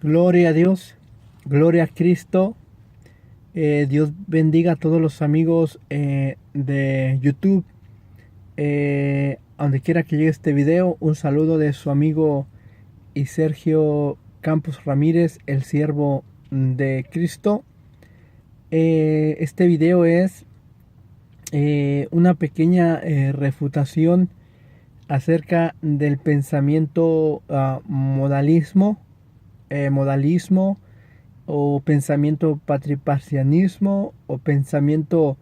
Gloria a Dios, gloria a Cristo. Dios bendiga a todos los amigos de YouTube. Donde quiera que llegue este video, un saludo de su amigo y Sergio Campos Ramírez, el siervo de Cristo. Este video es una pequeña refutación acerca del pensamiento modalismo o pensamiento patriparcianismo o pensamiento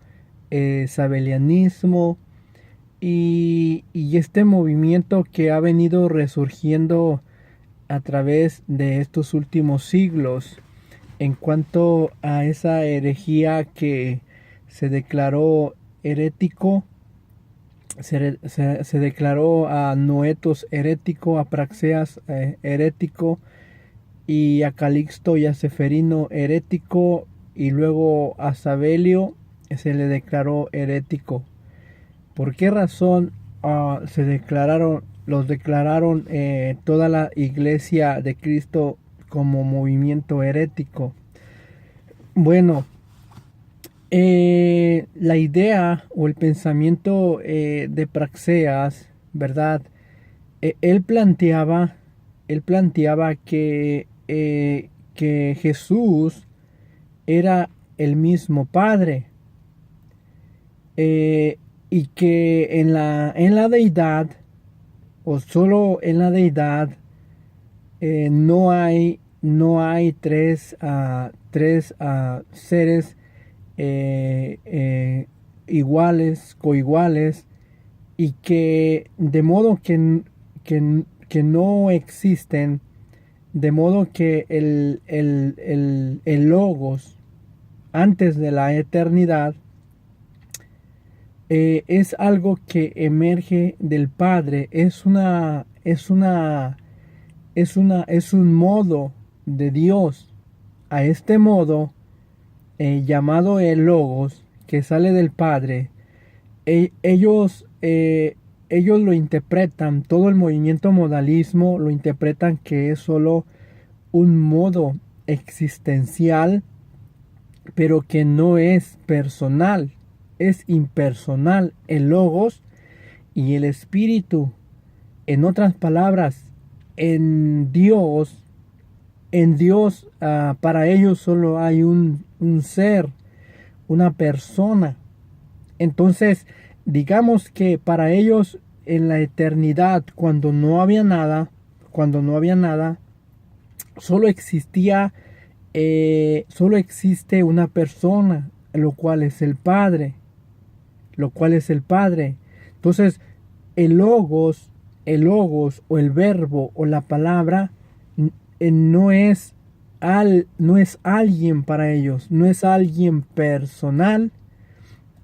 sabelianismo y este movimiento que ha venido resurgiendo a través de estos últimos siglos en cuanto a esa herejía que se declaró herético. Se declaró a Noetos herético, a Praxeas herético, y a Calixto y a Seferino herético, y luego a Sabelio se le declaró herético. ¿Por qué razón los declararon toda la Iglesia de Cristo como movimiento herético? Bueno, la idea o el pensamiento de Praxeas, ¿verdad? Él planteaba que Jesús era el mismo Padre, y que en la deidad, o solo en la deidad, no hay tres seres iguales, coiguales, y que de modo que no existen, de modo que el logos antes de la eternidad es algo que emerge del Padre, es un modo de Dios. A este modo llamado el logos, que sale del Padre, ellos lo interpretan, todo el movimiento modalismo lo interpretan que es solo un modo existencial, pero que no es personal, es impersonal. El logos y el espíritu, en otras palabras, en Dios, para ellos solo hay un ser, una persona. Entonces, digamos que para ellos en la eternidad, cuando no había nada, solo existe una persona, lo cual es el Padre. Entonces, el logos o el verbo o la palabra no es alguien para ellos, no es alguien personal,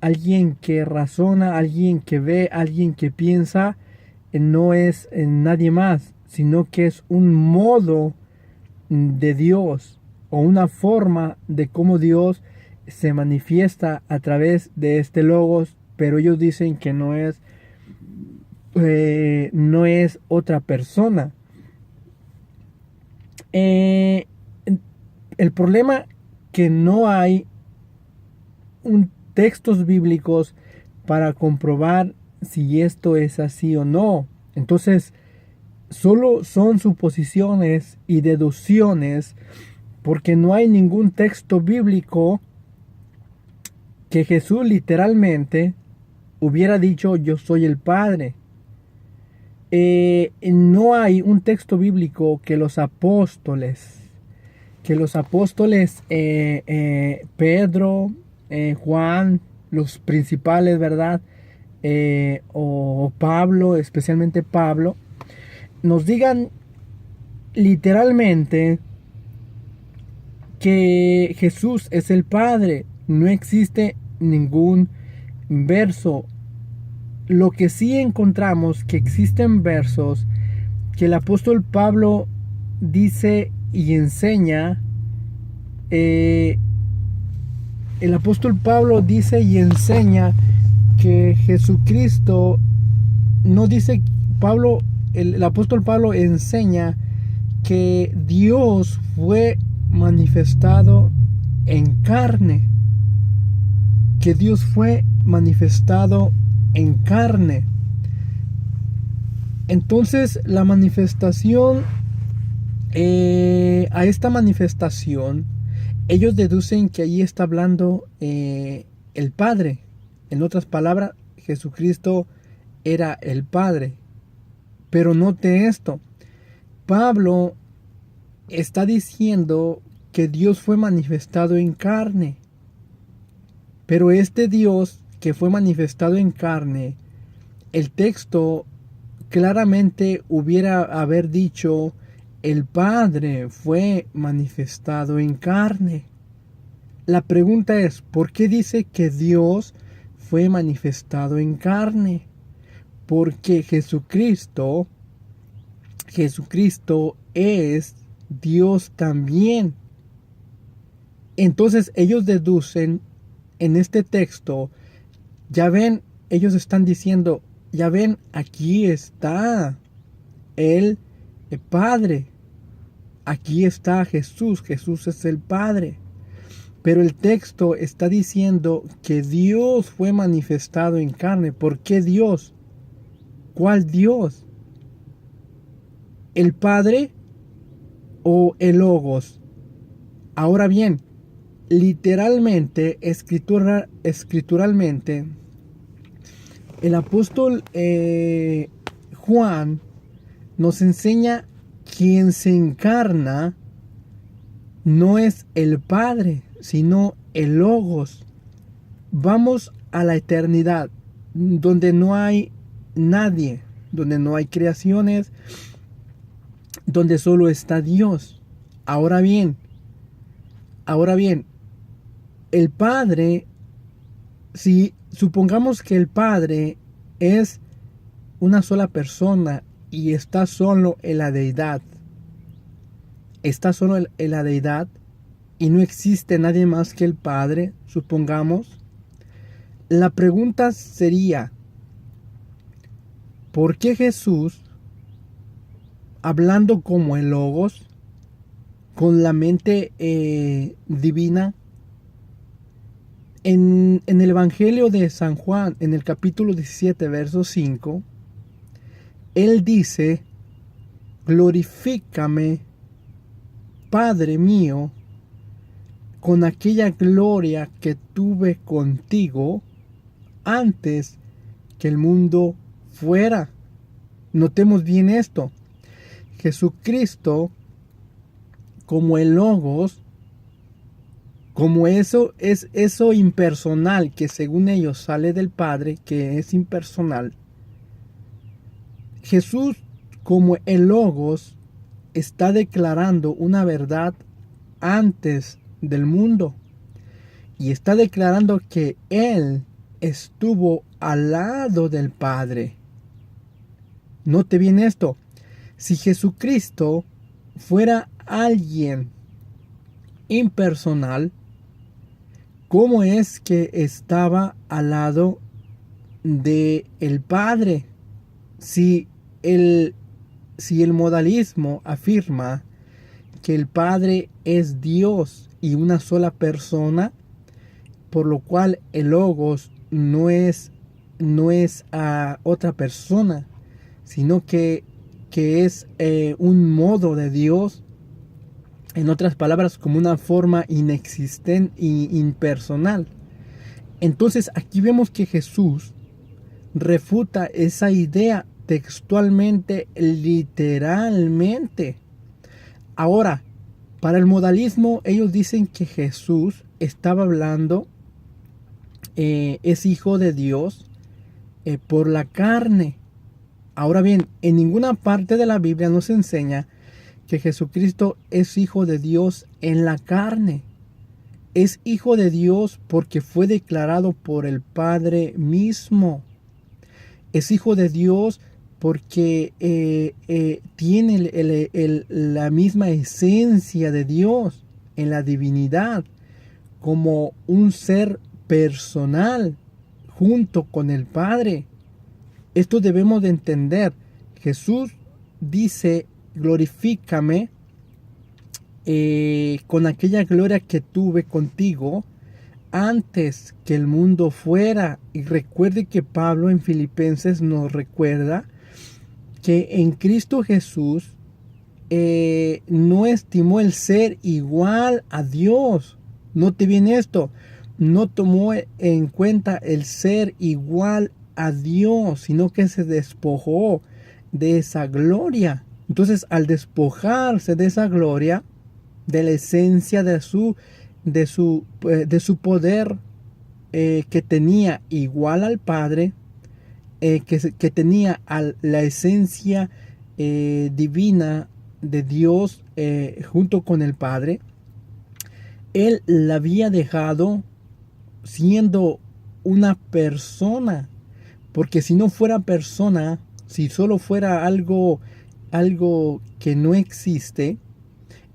alguien que razona, alguien que ve, alguien que piensa. No es nadie más, sino que es un modo de Dios o una forma de cómo Dios se manifiesta a través de este logos, pero ellos dicen que no es otra persona. El problema que no hay textos bíblicos para comprobar si esto es así o no. Entonces, solo son suposiciones y deducciones, porque no hay ningún texto bíblico que Jesús literalmente hubiera dicho yo soy el Padre. No hay un texto bíblico que los apóstoles, Pedro, Juan, los principales, ¿verdad? O Pablo, especialmente Pablo, nos digan literalmente que Jesús es el Padre. No existe ningún verso. Lo que sí encontramos que existen versos que el apóstol Pablo dice y enseña. El apóstol Pablo dice y enseña que Jesucristo no dice. El apóstol Pablo enseña que Dios fue manifestado en carne. Que Dios fue manifestado en carne. Entonces la manifestación, a esta manifestación, ellos deducen que allí está hablando el Padre. En otras palabras, Jesucristo era el Padre. Pero note esto, Pablo está diciendo que Dios fue manifestado en carne. Pero este Dios que fue manifestado en carne, el texto claramente hubiera haber dicho, el Padre fue manifestado en carne. La pregunta es, ¿por qué dice que Dios fue manifestado en carne? Porque Jesucristo es Dios también. Entonces ellos deducen en este texto, ya ven, ellos están diciendo, ya ven, aquí está el Padre. Aquí está Jesús. Jesús es el Padre. Pero el texto está diciendo que Dios fue manifestado en carne. ¿Por qué Dios? ¿Cuál Dios? ¿El Padre o el Logos? Ahora bien, literalmente, escrituralmente, el apóstol Juan nos enseña quien se encarna no es el Padre, sino el Logos. Vamos a la eternidad, donde no hay nadie, donde no hay creaciones, donde solo está Dios. Ahora bien, el Padre, si supongamos que el Padre es una sola persona y está solo en la deidad, y no existe nadie más que el Padre, supongamos, la pregunta sería, ¿por qué Jesús, hablando como el Logos, con la mente divina, en el Evangelio de San Juan, en el capítulo 17, verso 5, él dice, glorifícame, Padre mío, con aquella gloria que tuve contigo antes que el mundo fuera. Notemos bien esto. Jesucristo, como el Logos, como eso es eso impersonal que según ellos sale del Padre, que es impersonal. Jesús, como el Logos, está declarando una verdad antes del mundo y está declarando que Él estuvo al lado del Padre. Note bien esto. Si Jesucristo fuera alguien impersonal, ¿cómo es que estaba al lado de el Padre? Si el modalismo afirma que el Padre es Dios y una sola persona, por lo cual el Logos no es a otra persona, sino que es un modo de Dios, en otras palabras, como una forma inexistente e impersonal. Entonces aquí vemos que Jesús refuta esa idea textualmente, literalmente. Ahora, para el modalismo, ellos dicen que Jesús estaba hablando, es hijo de Dios por la carne. Ahora bien, en ninguna parte de la Biblia nos enseña que Jesucristo es hijo de Dios en la carne. Es hijo de Dios porque fue declarado por el Padre mismo. Es hijo de Dios porque tiene la misma esencia de Dios en la divinidad, como un ser personal junto con el Padre. Esto debemos de entender. Jesús dice glorifícame con aquella gloria que tuve contigo antes que el mundo fuera. Y recuerde que Pablo en Filipenses nos recuerda que en Cristo Jesús no estimó el ser igual a Dios. Note bien esto, no tomó en cuenta el ser igual a Dios, sino que se despojó de esa gloria. Entonces, al despojarse de esa gloria, de la esencia de su poder que tenía igual al Padre, que tenía la esencia divina de Dios junto con el Padre, él la había dejado siendo una persona, porque si no fuera persona, si solo fuera algo que no existe,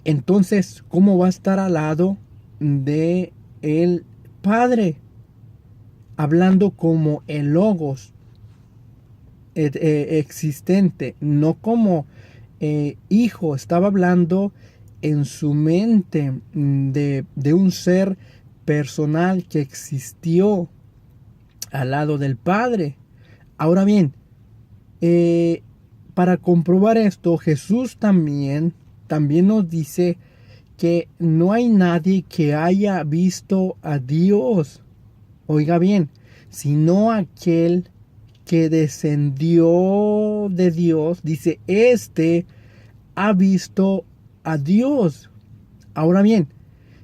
entonces ¿cómo va a estar al lado de el Padre? Hablando como el Logos existente, no como hijo. Estaba hablando en su mente de un ser personal que existió al lado del Padre. Ahora bien, para comprobar esto, Jesús también nos dice que no hay nadie que haya visto a Dios. Oiga bien, sino aquel que descendió de Dios, dice, este ha visto a Dios. Ahora bien,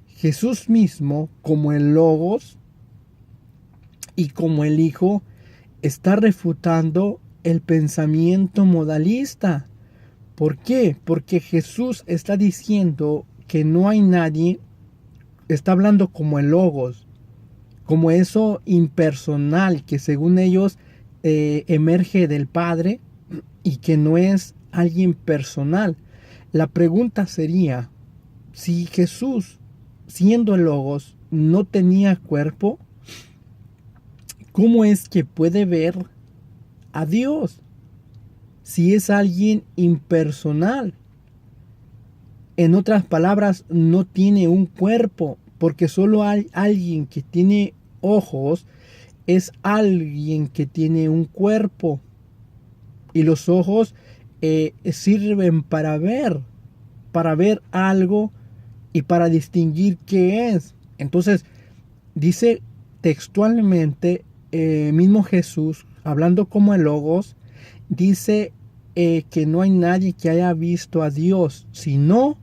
Jesús mismo, como el Logos y como el Hijo, está refutando el pensamiento modalista. ¿Por qué? Porque Jesús está diciendo que no hay nadie, está hablando como el Logos, como eso impersonal que según ellos emerge del Padre y que no es alguien personal. La pregunta sería, si Jesús, siendo el Logos, no tenía cuerpo, ¿cómo es que puede ver a Dios si es alguien impersonal? En otras palabras, no tiene un cuerpo, porque solo hay alguien que tiene ojos es alguien que tiene un cuerpo, y los ojos sirven para ver algo y para distinguir qué es. Entonces dice textualmente mismo Jesús, hablando como el Logos, dice que no hay nadie que haya visto a Dios, sino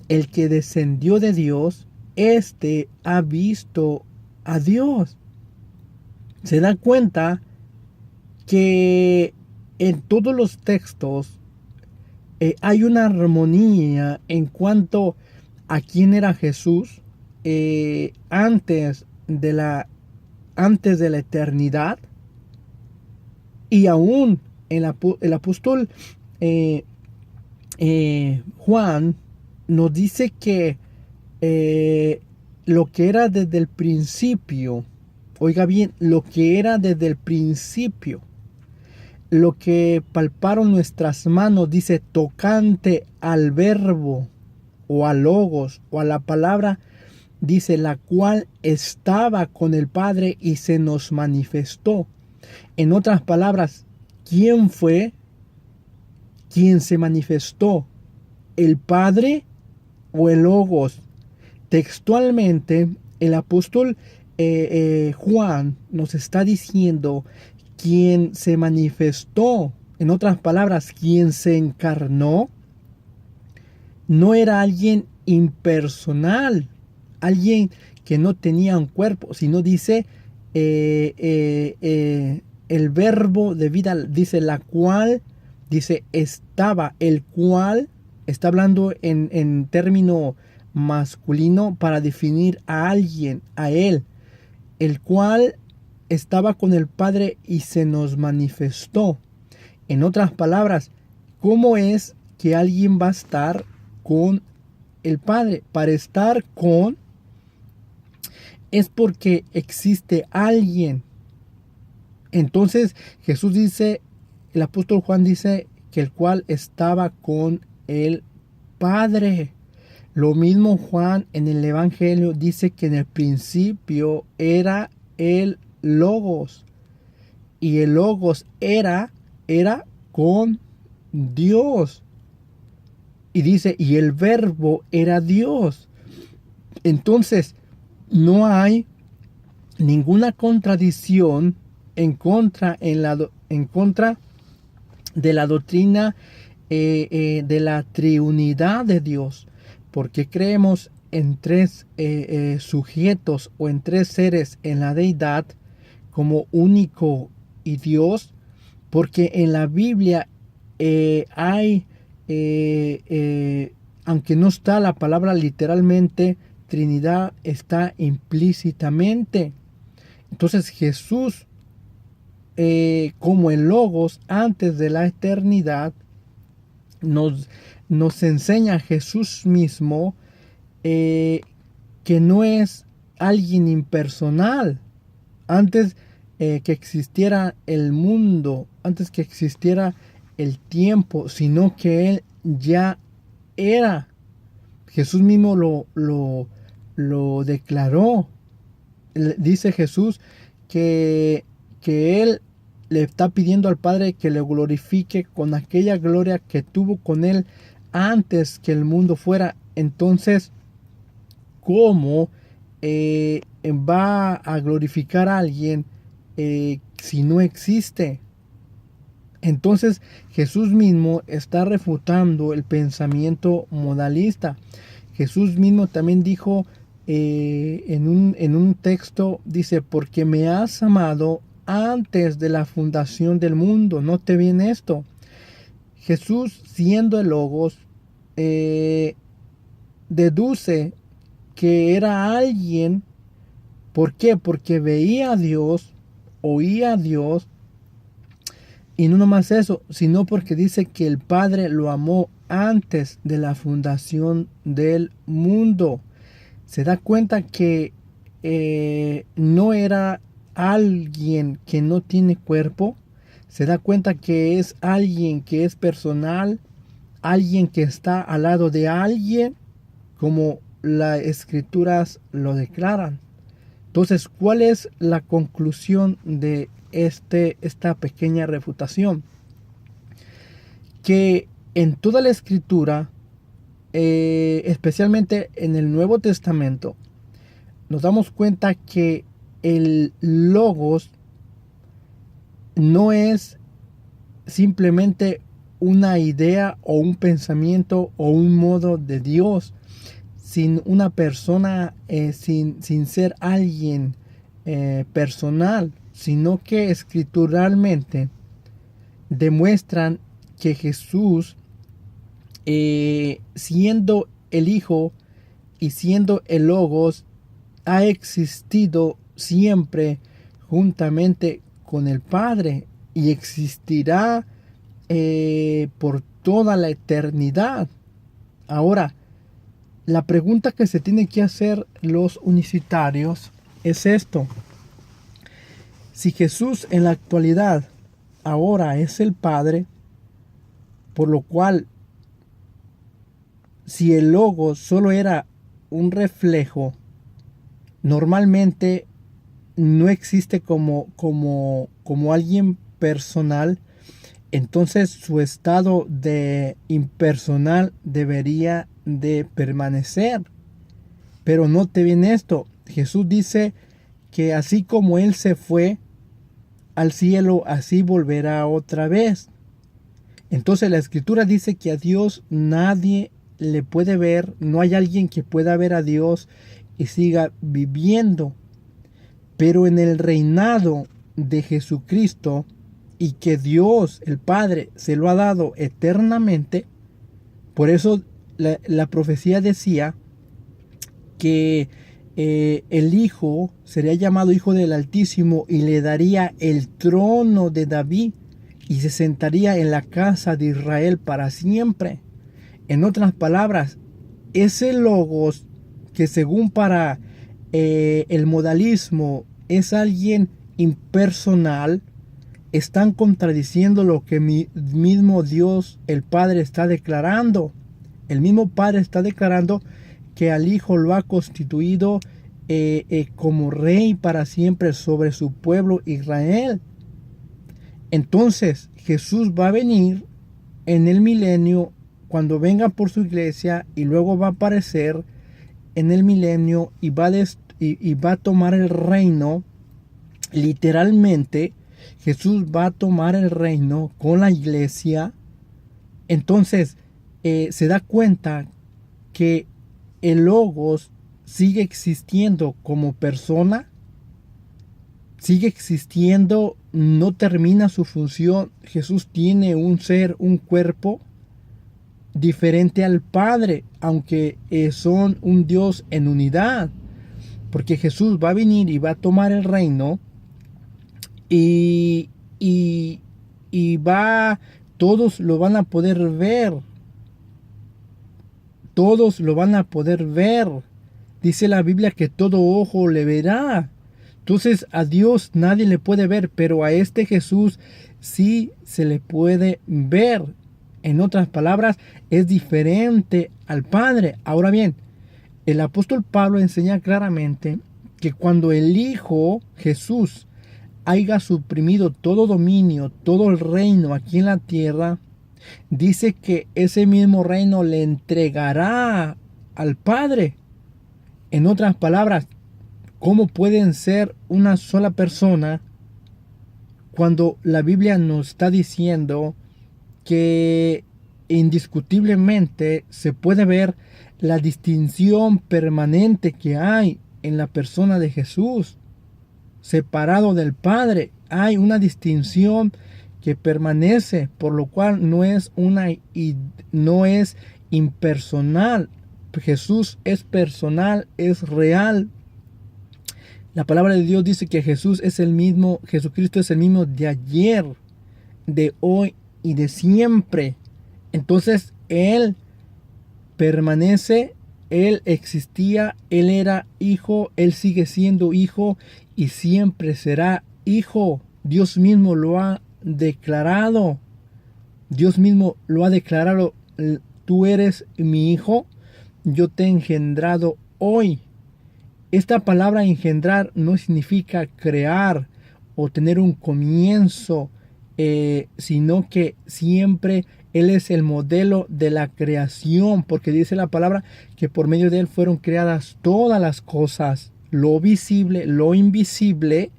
el que descendió de Dios, este ha visto a Dios. Se da cuenta que en todos los textos hay una armonía en cuanto a quién era Jesús antes de la eternidad, y aún el apóstol Juan nos dice que lo que era desde el principio, oiga bien, lo que era desde el principio, lo que palparon nuestras manos, dice, tocante al verbo o al Logos o a la palabra, dice, la cual estaba con el Padre y se nos manifestó. En otras palabras, ¿quién fue quien se manifestó? ¿El Padre o el Logos? Textualmente, el apóstol Juan nos está diciendo quien se manifestó, en otras palabras, quien se encarnó, no era alguien impersonal, alguien que no tenía un cuerpo, sino dice el verbo de vida, dice la cual, dice estaba, el cual, está hablando en término masculino para definir a alguien, a él, el cual estaba con el Padre y se nos manifestó. En otras palabras, ¿cómo es que alguien va a estar con el Padre? Para estar con es porque existe alguien. Entonces Jesús dice, el apóstol Juan dice que el cual estaba con el Padre. Lo mismo Juan en el Evangelio dice que en el principio era el Logos. Y el Logos era con Dios. Y dice, y el Verbo era Dios. Entonces, no hay ninguna contradicción en contra de la doctrina de la triunidad de Dios, porque creemos en tres sujetos o en tres seres en la deidad como único y Dios, porque en la Biblia hay, aunque no está la palabra literalmente Trinidad, está implícitamente. Entonces Jesús, como el Logos antes de la eternidad, nos enseña Jesús mismo que no es alguien impersonal. Antes que existiera el mundo, antes que existiera el tiempo, sino que Él ya era. Jesús mismo lo declaró. Dice Jesús que Él le está pidiendo al Padre que le glorifique con aquella gloria que tuvo con Él antes que el mundo fuera. Entonces, ¿cómo va a glorificar a alguien si no existe? Entonces Jesús mismo está refutando el pensamiento modalista. Jesús mismo también dijo en un texto, dice, porque me has amado antes de la fundación del mundo. Note bien esto. Jesús, siendo el Logos, deduce que era alguien. ¿Por qué? Porque veía a Dios, oía a Dios, y no nomás eso, sino porque dice que el Padre lo amó antes de la fundación del mundo. Se da cuenta que no era alguien que no tiene cuerpo. Se da cuenta que es alguien que es personal, alguien que está al lado de alguien, como las escrituras lo declaran. Entonces, ¿cuál es la conclusión de esta pequeña refutación? Que en toda la escritura, especialmente en el Nuevo Testamento, nos damos cuenta que el Logos no es simplemente una idea o un pensamiento o un modo de Dios, sin una persona, sin ser alguien personal, sino que escrituralmente demuestran que Jesús, siendo el Hijo y siendo el Logos, ha existido siempre juntamente con el Padre y existirá por toda la eternidad. Ahora, la pregunta que se tiene que hacer los unicitarios es esto: si Jesús en la actualidad ahora es el Padre, por lo cual, si el Logos solo era un normalmente no existe como alguien personal, entonces su estado de impersonal debería de permanecer. Pero note bien esto: Jesús dice que así como Él se fue al cielo, así volverá otra vez. Entonces la escritura dice que a Dios nadie le puede ver, no hay alguien que pueda ver a Dios y siga viviendo. Pero en el reinado de Jesucristo, y que Dios el Padre se lo ha dado eternamente, por eso la profecía decía que el Hijo sería llamado Hijo del Altísimo y le daría el trono de David y se sentaría en la casa de Israel para siempre. En otras palabras, ese Logos que según para el modalismo es alguien impersonal, están contradiciendo lo que mismo Dios el Padre está declarando. El mismo Padre está declarando que al Hijo lo ha constituido como rey para siempre sobre su pueblo Israel. Entonces Jesús va a venir en el milenio cuando venga por su iglesia y luego va a aparecer en el milenio y va a tomar el reino. Literalmente Jesús va a tomar el reino con la iglesia. Entonces se da cuenta que el Logos sigue existiendo como persona, sigue existiendo, no termina su función. Jesús tiene un ser, un cuerpo diferente al Padre, aunque son un Dios en unidad, porque Jesús va a venir y va a tomar el reino y, y, todos lo van a poder ver. Todos lo van a poder ver. Dice la Biblia que todo ojo le verá. Entonces a Dios nadie le puede ver, pero a este Jesús sí se le puede ver. En otras palabras, es diferente al Padre. Ahora bien, el apóstol Pablo enseña claramente que cuando el Hijo Jesús haya suprimido todo dominio, todo el reino aquí en la tierra, dice que ese mismo reino le entregará al Padre. En otras palabras, ¿cómo pueden ser una sola persona cuando la Biblia nos está diciendo que indiscutiblemente se puede ver la distinción permanente que hay en la persona de Jesús? Separado del Padre, hay una distinción que permanece, por lo cual no es impersonal. Jesús es personal, es real. La palabra de Dios dice que Jesús es el mismo, Jesucristo es el mismo de ayer, de hoy y de siempre. Entonces Él permanece, Él existía, Él era hijo, Él sigue siendo hijo y siempre será hijo. Dios mismo lo ha declarado. Dios mismo lo ha declarado. Tú eres mi hijo, yo te he engendrado hoy. Esta palabra engendrar no significa crear o tener un comienzo, sino que siempre Él es el modelo de la creación, porque dice la palabra que por medio de Él fueron creadas todas las cosas, lo visible, lo invisible,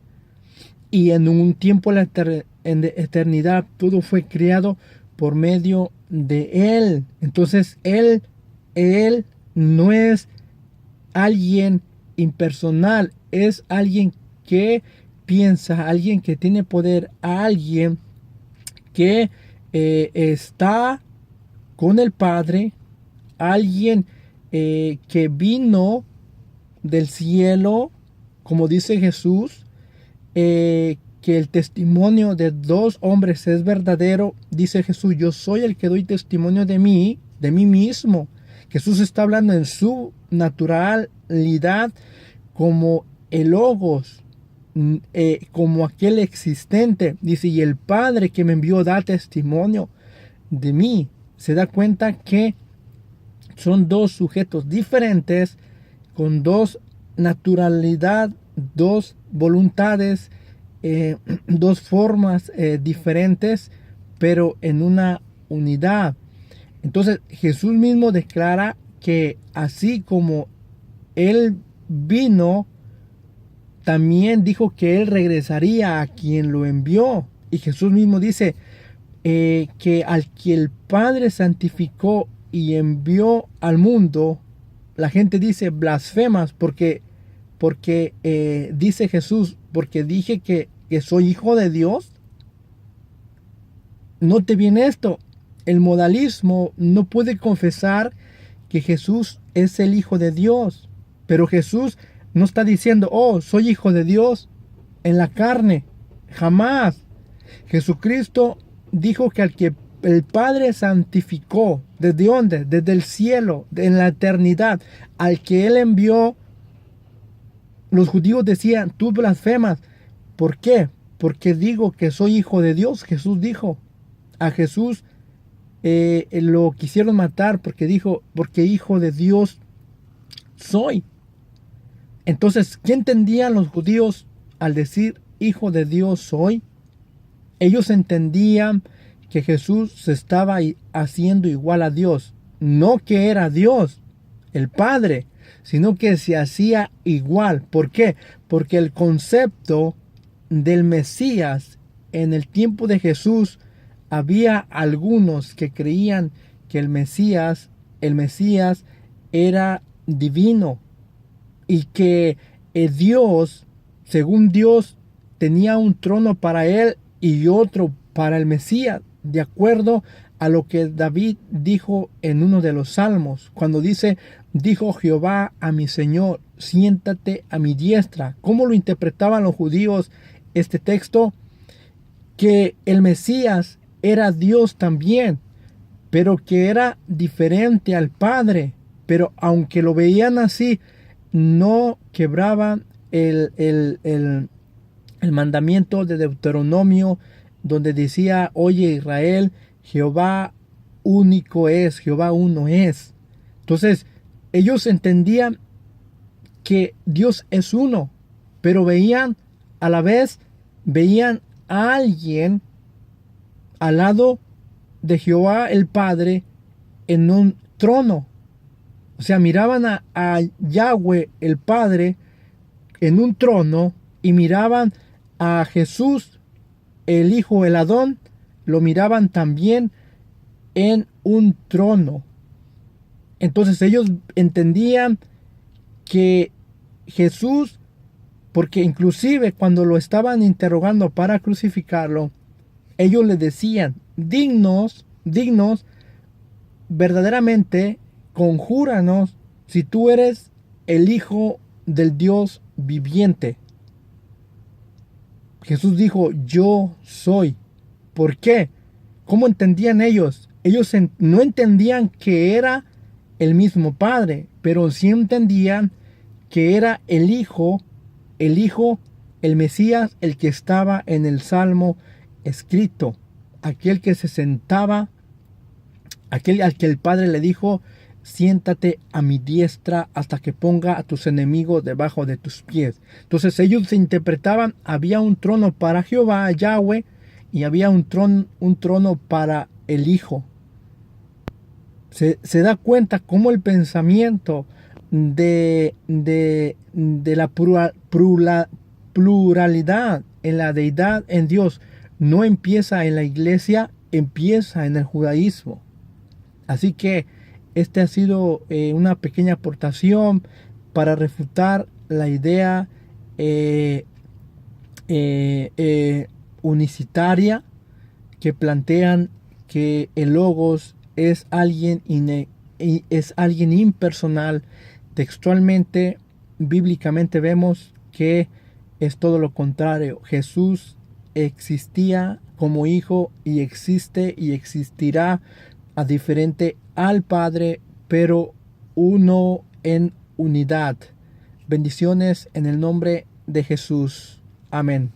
y en un tiempo en la eternidad todo fue creado por medio de Él. Entonces Él no es alguien impersonal, es alguien que piensa, alguien que tiene poder, alguien que está con el Padre, alguien que vino del cielo, como dice Jesús, que el testimonio de dos hombres es verdadero. Dice Jesús, yo soy el que doy testimonio de mí mismo. Jesús está hablando en su naturalidad como el Logos, como aquel existente. Dice, y el Padre que me envió da testimonio de mí. Se da cuenta que son dos sujetos diferentes, con dos naturalidad, dos voluntades, dos formas diferentes, pero en una unidad. Entonces Jesús mismo declara que así como Él vino, también dijo que Él regresaría a quien lo envió. Y Jesús mismo dice que al que el Padre santificó y envió al mundo, la gente dice blasfemas porque dice Jesús, porque dije que soy hijo de Dios. Note bien esto, el modalismo no puede confesar que Jesús es el Hijo de Dios, pero Jesús no está diciendo, oh, soy hijo de Dios en la carne, jamás. Jesucristo dijo que al que el Padre santificó, ¿desde dónde? Desde el cielo, en la eternidad, al que Él envió. Los judíos decían, tú blasfemas. ¿Por qué? Porque digo que soy hijo de Dios. Jesús dijo, a Jesús lo quisieron matar porque dijo, porque hijo de Dios soy. Entonces, ¿qué entendían los judíos al decir hijo de Dios soy? Ellos entendían que Jesús se estaba haciendo igual a Dios. No que era Dios, el Padre, sino que se hacía igual. ¿Por qué? Porque el concepto del Mesías en el tiempo de Jesús, había algunos que creían que el Mesías era divino y que Dios, según Dios, tenía un trono para él y otro para el Mesías, de acuerdo a lo que David dijo en uno de los salmos, cuando dice, dijo Jehová a mi Señor, siéntate a mi diestra. ¿Cómo lo interpretaban los judíos este texto? Que el Mesías era Dios también, pero que era diferente al Padre. Pero aunque lo veían así, no quebraban el mandamiento de Deuteronomio, donde decía, oye Israel, Jehová único es, Jehová uno es. Entonces, ellos entendían que Dios es uno, pero veían a la vez, veían a alguien al lado de Jehová el Padre en un trono. O sea, miraban a Yahweh el Padre en un trono y miraban a Jesús el Hijo, el Adón, lo miraban también en un trono. Entonces ellos entendían que Jesús, porque inclusive cuando lo estaban interrogando para crucificarlo, ellos le decían, dignos, verdaderamente, conjúranos si tú eres el Hijo del Dios viviente. Jesús dijo, yo soy. ¿Por qué? ¿Cómo entendían ellos? Ellos no entendían que era el mismo Padre, pero sí entendían que era el Hijo, el Mesías, el que estaba en el Salmo escrito, aquel que se sentaba, aquel al que el Padre le dijo, siéntate a mi diestra hasta que ponga a tus enemigos debajo de tus pies. Entonces ellos se interpretaban, había un trono para Jehová, Yahweh, y había un trono para el Hijo. Se da cuenta cómo el pensamiento de la pluralidad en la deidad en Dios no empieza en la iglesia, empieza en el judaísmo. Así que este ha sido una pequeña aportación para refutar la idea unicitaria que plantean que el Logos es alguien impersonal. Textualmente, bíblicamente vemos que es todo lo contrario. Jesús existía como hijo y existe y existirá a diferente al Padre, pero uno en unidad. Bendiciones en el nombre de Jesús. Amén.